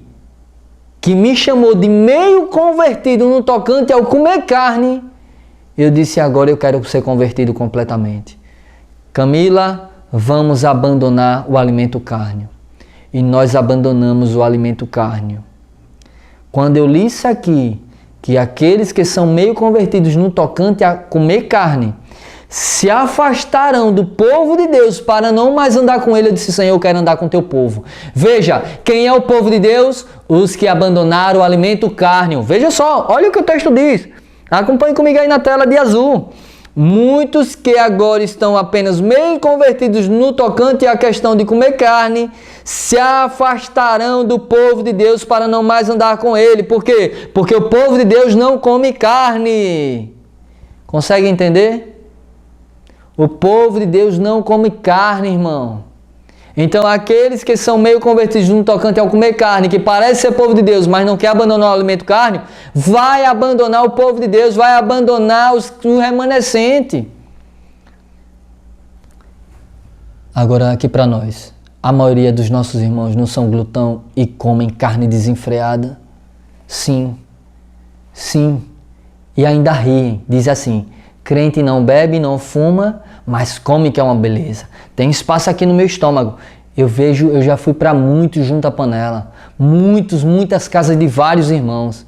Speaker 1: que me chamou de meio convertido no tocante ao comer carne, eu disse: agora eu quero ser convertido completamente. Camila, vamos abandonar o alimento carne. E nós abandonamos o alimento carne. Quando eu li isso aqui, que aqueles que são meio convertidos no tocante a comer carne se afastarão do povo de Deus para não mais andar com ele, eu disse: Senhor, eu quero andar com teu povo. Veja, quem é o povo de Deus? Os que abandonaram o alimento carne. Veja só, olha o que o texto diz. Acompanhe comigo aí na tela de azul. Muitos que agora estão apenas meio convertidos no tocante à questão de comer carne se afastarão do povo de Deus para não mais andar com ele. Por quê? Porque o povo de Deus não come carne. Consegue entender? O povo de Deus não come carne, irmão. Então aqueles que são meio convertidos no tocante ao comer carne, que parece ser povo de Deus, mas não quer abandonar o alimento carne, vai abandonar o povo de Deus, vai abandonar o remanescente. Agora aqui para nós, a maioria dos nossos irmãos não são glutão e comem carne desenfreada? Sim, sim. E ainda riem, diz assim: crente não bebe, não fuma, mas come, que é uma beleza. Tem espaço aqui no meu estômago. Eu já fui para muitos junto à panela. Muitas casas de vários irmãos.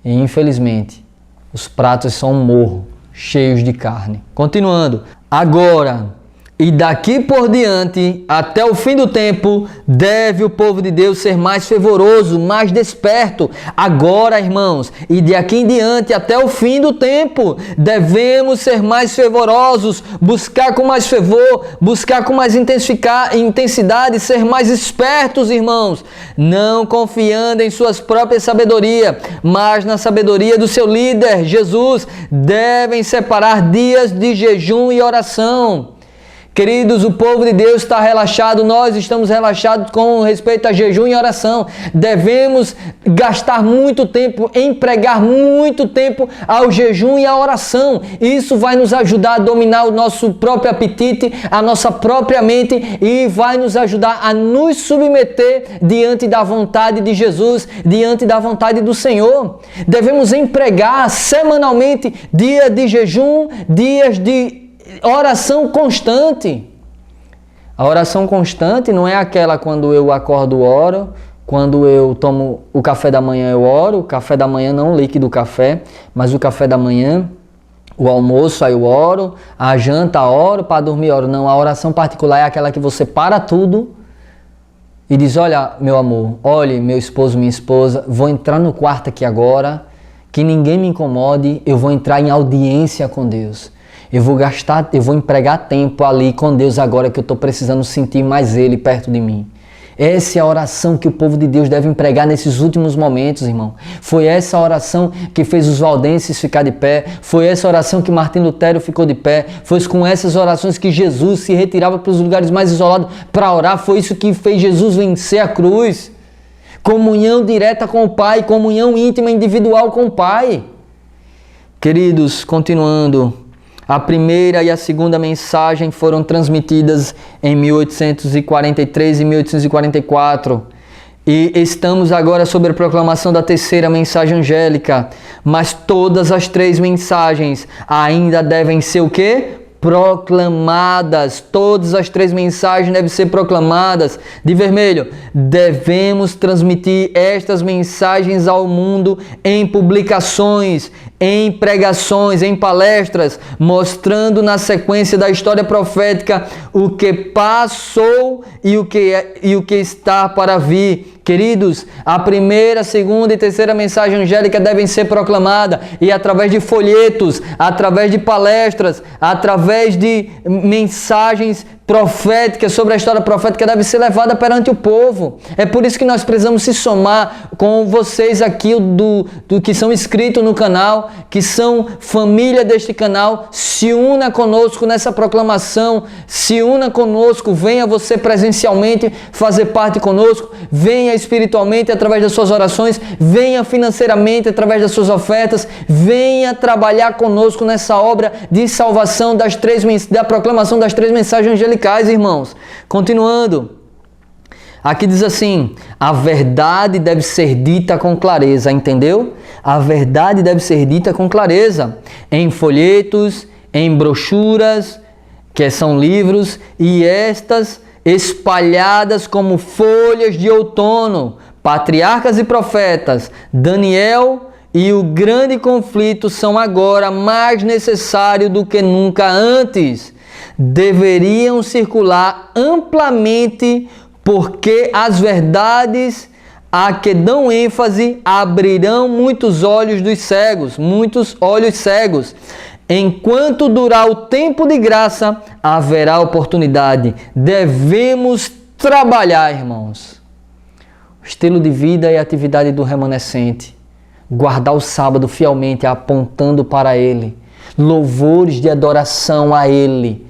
Speaker 1: E infelizmente, os pratos são um morro, cheios de carne. Continuando. Agora, e daqui por diante, até o fim do tempo, deve o povo de Deus ser mais fervoroso, mais desperto. Agora, irmãos, e de aqui em diante, até o fim do tempo, devemos ser mais fervorosos, buscar com mais fervor, buscar com mais intensidade, ser mais espertos, irmãos, não confiando em suas próprias sabedoria, mas na sabedoria do seu líder, Jesus. Devem separar dias de jejum e oração. Queridos, o povo de Deus está relaxado, nós estamos relaxados com respeito a jejum e oração. Devemos gastar muito tempo, empregar muito tempo ao jejum e à oração. Isso vai nos ajudar a dominar o nosso próprio apetite, a nossa própria mente, e vai nos ajudar a nos submeter diante da vontade de Jesus, diante da vontade do Senhor. Devemos empregar semanalmente dias de jejum, dias de oração constante. A oração constante não é aquela quando eu acordo oro, quando eu tomo o café da manhã eu oro, o café da manhã não o líquido café, mas o café da manhã, o almoço aí eu oro, a janta oro, para dormir oro. Não, a oração particular é aquela que você para tudo e diz: olha, meu amor, olhe, meu esposo, minha esposa, vou entrar no quarto aqui agora, que ninguém me incomode, eu vou entrar em audiência com Deus. Eu vou empregar tempo ali com Deus agora que eu estou precisando sentir mais Ele perto de mim. Essa é a oração que o povo de Deus deve empregar nesses últimos momentos, irmão. Foi essa oração que fez os valdenses ficar de pé. Foi essa oração que Martim Lutero ficou de pé. Foi com essas orações que Jesus se retirava para os lugares mais isolados para orar. Foi isso que fez Jesus vencer a cruz. Comunhão direta com o Pai, comunhão íntima individual com o Pai. Queridos, continuando. A primeira e a segunda mensagem foram transmitidas em 1843 e 1844. E estamos agora sobre a proclamação da terceira mensagem angélica. Mas todas as três mensagens ainda devem ser o quê? Proclamadas. Todas as três mensagens devem ser proclamadas. De vermelho, devemos transmitir estas mensagens ao mundo em publicações, em pregações, em palestras, mostrando na sequência da história profética o que passou e o que está para vir. Queridos, a primeira, segunda e terceira mensagem angélica devem ser proclamadas e através de folhetos, através de palestras, através de mensagens proféticas sobre a história profética deve ser levada perante o povo. É por isso que nós precisamos se somar com vocês aqui do que são inscritos no canal, que são família deste canal. Se una conosco nessa proclamação, se una conosco, venha você presencialmente fazer parte conosco, venha espiritualmente através das suas orações, venha financeiramente através das suas ofertas, venha trabalhar conosco nessa obra de salvação da proclamação das 3 mensagens angelicais, irmãos. Continuando, aqui diz assim: a verdade deve ser dita com clareza, entendeu? A verdade deve ser dita com clareza, em folhetos, em brochuras, que são livros, e estas espalhadas como folhas de outono. Patriarcas e profetas, Daniel e o grande conflito são agora mais necessários do que nunca antes. Deveriam circular amplamente, porque as verdades a que dão ênfase abrirão muitos olhos dos cegos, muitos olhos cegos. Enquanto durar o tempo de graça, haverá oportunidade. Devemos trabalhar, irmãos. O estilo de vida e atividade do remanescente. Guardar o sábado fielmente, apontando para Ele. Louvores de adoração a Ele.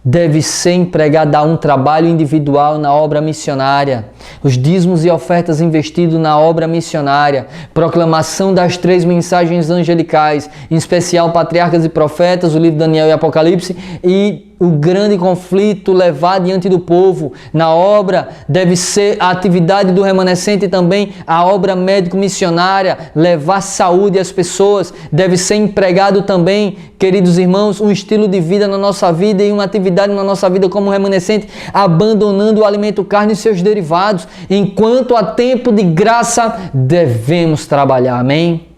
Speaker 1: Deve ser empregado a um trabalho individual na obra missionária. Os dízimos e ofertas investidos na obra missionária. Proclamação das 3 mensagens angelicais, em especial Patriarcas e Profetas, o livro Daniel e Apocalipse, e o grande conflito levado diante do povo. Na obra deve ser a atividade do remanescente e também a obra médico-missionária, levar saúde às pessoas. Deve ser empregado também, queridos irmãos, um estilo de vida na nossa vida e uma atividade na nossa vida como remanescente, abandonando o alimento carne e seus derivados. Enquanto há tempo de graça, devemos trabalhar. Amém?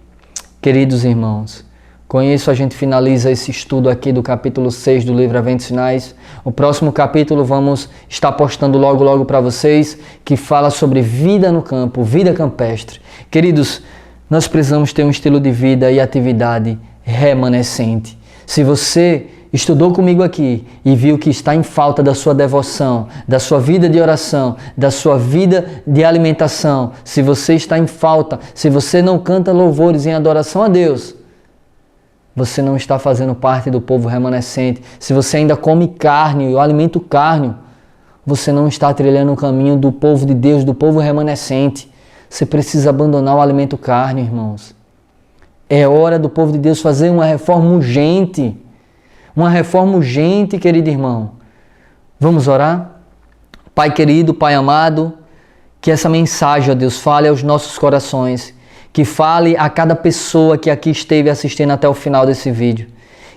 Speaker 1: Queridos irmãos, com isso a gente finaliza esse estudo aqui do capítulo 6 do livro Eventos Finais. O próximo capítulo vamos estar postando logo para vocês, que fala sobre vida no campo, vida campestre. Queridos, nós precisamos ter um estilo de vida e atividade remanescente. Se você estudou comigo aqui e viu que está em falta da sua devoção, da sua vida de oração, da sua vida de alimentação, se você está em falta, se você não canta louvores em adoração a Deus, você não está fazendo parte do povo remanescente. Se você ainda come carne, o alimento carne, você não está trilhando o caminho do povo de Deus, do povo remanescente. Você precisa abandonar o alimento carne, irmãos. É hora do povo de Deus fazer uma reforma urgente. Uma reforma urgente, querido irmão. Vamos orar? Pai querido, Pai amado, que essa mensagem, ó Deus, fale aos nossos corações. Que fale a cada pessoa que aqui esteve assistindo até o final desse vídeo.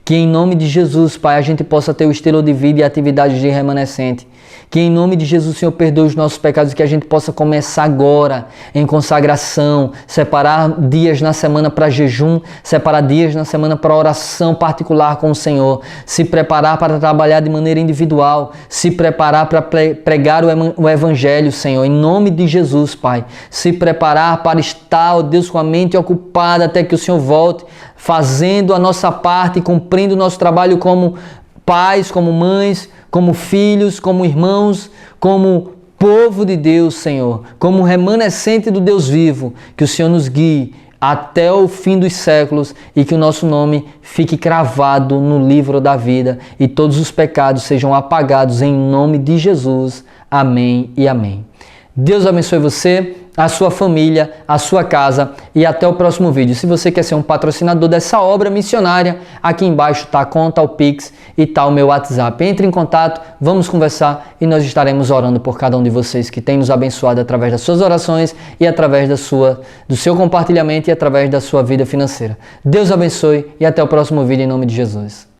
Speaker 1: Que em nome de Jesus, Pai, a gente possa ter o estilo de vida e atividade de remanescente. Que em nome de Jesus, Senhor, perdoe os nossos pecados e que a gente possa começar agora em consagração, separar dias na semana para jejum, separar dias na semana para oração particular com o Senhor, se preparar para trabalhar de maneira individual, se preparar para pregar o Evangelho, Senhor, em nome de Jesus, Pai. Se preparar para estar, ó Deus, com a mente ocupada até que o Senhor volte, fazendo a nossa parte, cumprindo o nosso trabalho como pais, como mães, como filhos, como irmãos, como povo de Deus, Senhor, como remanescente do Deus vivo, que o Senhor nos guie até o fim dos séculos e que o nosso nome fique cravado no livro da vida e todos os pecados sejam apagados em nome de Jesus. Amém e amém. Deus abençoe você, a sua família, a sua casa e até o próximo vídeo. Se você quer ser um patrocinador dessa obra missionária, aqui embaixo está a conta, o Pix e está o meu WhatsApp. Entre em contato, vamos conversar e nós estaremos orando por cada um de vocês que tem nos abençoado através das suas orações e através do seu compartilhamento e através da sua vida financeira. Deus abençoe e até o próximo vídeo em nome de Jesus.